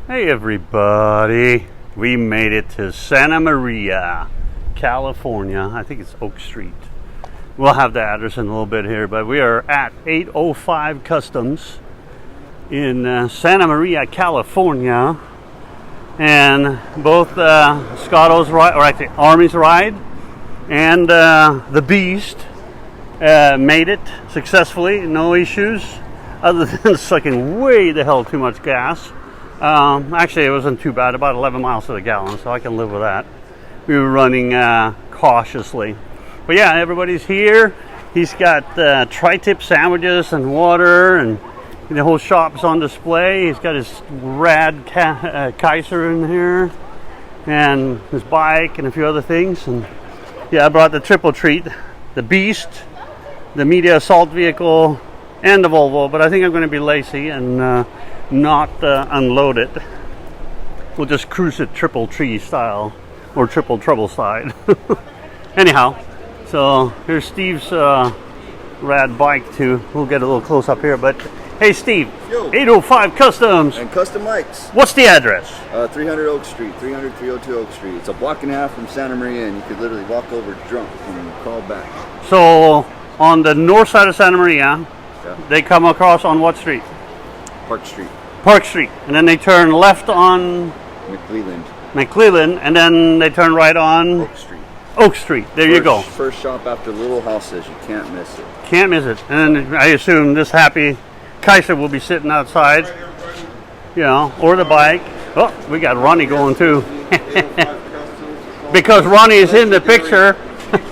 Hey everybody, we made it to Santa Maria, California. I think it's Oak Street. We'll have the address in a little bit here, but we are at 805 Kustoms in Santa Maria, California. And both Scotto's ride, or actually Army's ride, and the Beast made it successfully, no issues, other than sucking way the hell too much gas. Actually, it wasn't too bad, about 11 miles to the gallon, so I can live with that. We were running cautiously. But yeah, everybody's here. He's got tri-tip sandwiches and water, and the whole shop's on display. He's got his rad Kaiser in here, and his bike, and a few other things. And yeah, I brought the triple treat, the Beast, the Media Assault Vehicle, and the Volvo, but I think I'm going to be lazy and not unload it. We'll just cruise it triple tree style or triple trouble side. Anyhow, so here's Steve's rad bike too. We'll get a little close up here, but hey Steve, yo. 805 Customs and custom lights. What's the address? 300 Oak Street, 302 Oak Street. It's a block and a half from Santa Maria, and you could literally walk over drunk and call back. So on the north side of Santa Maria, Yeah. they come across on what street? Park Street, Park Street, and then they turn left on McClellan, and then they turn right on Oak Street. Oak Street. There you go. First shop after Little Houses. You can't miss it. Can't miss it. And then I assume this happy Kaiser will be sitting outside, you know, or the bike. Oh, we got Ronnie going too. Because Ronnie is in the picture.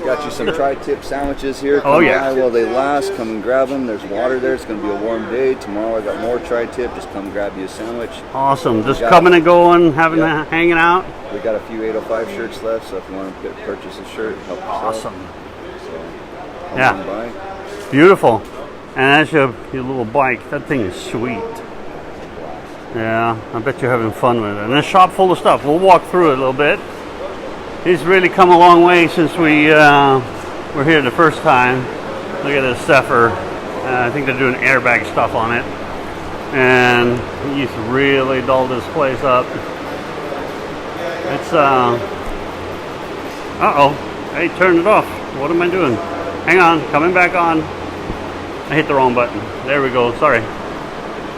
Got you some tri-tip sandwiches here. Oh, Come yeah. by while they last. Come and grab them. There's water there. It's going to be a warm day. Tomorrow I got more tri-tip. Just come grab you a sandwich. Awesome. Just coming and going, hanging out. We got a few 805 shirts left, so if you want to purchase a shirt, help yourself. Awesome. So, come Yeah. on by. Beautiful. And that's your little bike. That thing is sweet. Yeah, I bet you're having fun with it. And a shop full of stuff. We'll walk through it a little bit. He's really come a long way since we were here the first time. Look at this Zephyr. I think they're doing airbag stuff on it. And he's really dolled this place up. It's, uh-oh. Hey, turned it off. What am I doing? Hang on, coming back on. I hit the wrong button. There we go, sorry.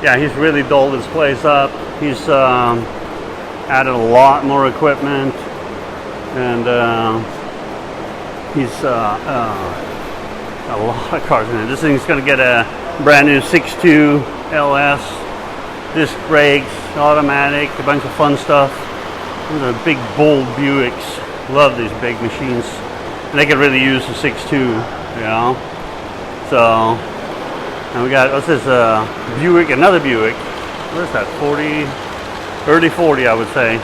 Yeah, he's really dolled this place up. He's added a lot more equipment. And he's a lot of cars in it. This thing's going to get a brand new 6.2 LS, disc brakes, automatic, a bunch of fun stuff. These are big, bold Buicks. Love these big machines. And they could really use the 6.2, you know. So, and we got, what's this, Buick, another Buick. What is that, 40, early 40, I would say.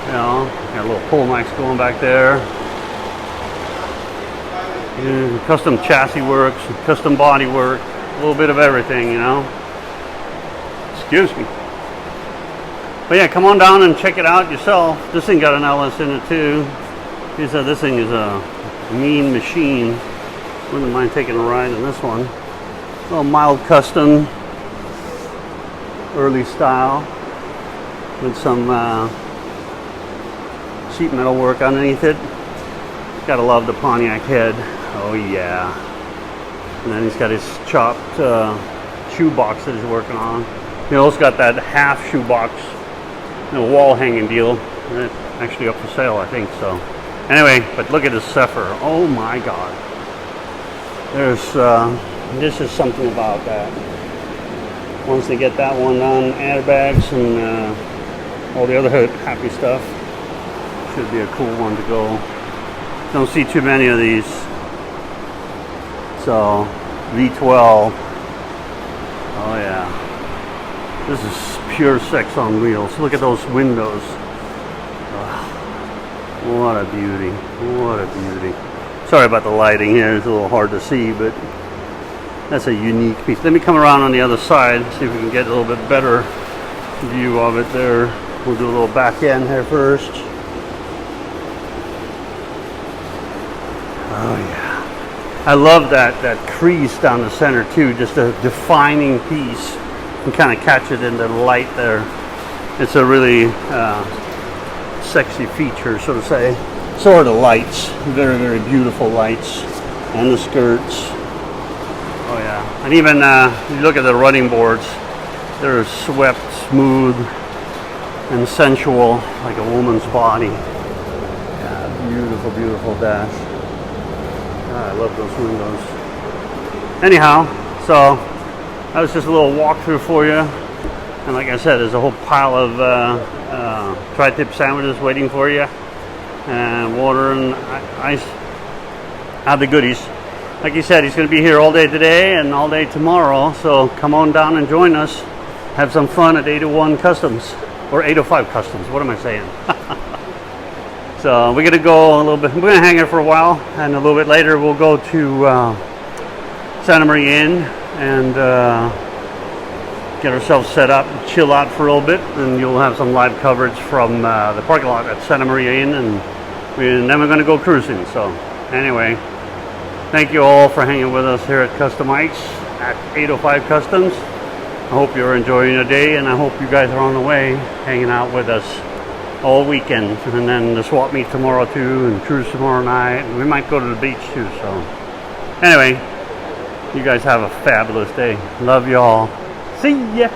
You know, got a little pull mics going back there. Yeah, custom chassis works, custom body work, a little bit of everything, you know. Excuse me. But yeah, come on down and check it out yourself. This thing got an LS in it too. He said this thing is a mean machine. Wouldn't mind taking a ride in this one. A little mild custom, early style, with some sheet metal work underneath it. Gotta love the Pontiac head. Oh yeah. And then he's got his chopped shoebox that he's working on. He also got that half shoebox, wall hanging deal. That's actually up for sale, I think so. Anyway, but look at this Zephyr. Oh my God. There's this is something about that. Once they get that one done, airbags and all the other happy stuff. Should be a cool one to go. Don't see too many of these. So, V12. Oh yeah. This is pure sex on wheels. Look at those windows. Oh, what a beauty. What a beauty. Sorry about the lighting here. It's a little hard to see, but that's a unique piece. Let me come around on the other side, see if we can get a little bit better view of it there. We'll do a little back end here first. Oh yeah. I love that crease down the center too, just a defining piece. You can kind of catch it in the light there. It's a really sexy feature, so to say. So are the lights, very, very beautiful lights, and the skirts. Oh yeah, and even you look at the running boards, they're swept smooth and sensual like a woman's body. Yeah, beautiful, beautiful dash. I love those windows. Anyhow, so that was just a little walkthrough for you. And like I said, there's a whole pile of tri-tip sandwiches waiting for you. And water and ice. Have the goodies. Like he said, he's going to be here all day today and all day tomorrow. So come on down and join us. Have some fun at 801 Kustoms. Or 805 Kustoms. What am I saying? So we're going to go a little bit. We're going to hang here for a while. And a little bit later we'll go to Santa Maria Inn and get ourselves set up, chill out for a little bit, and you'll have some live coverage from the parking lot at Santa Maria Inn, and then we're going to go cruising. So anyway, thank you all for hanging with us here at Customites at 805 Kustoms. I hope you're enjoying your day, and I hope you guys are on the way hanging out with us all weekend, and then the swap meet tomorrow too, and cruise tomorrow night, and we might go to the beach too. So anyway, you guys have a fabulous day. Love y'all. See ya.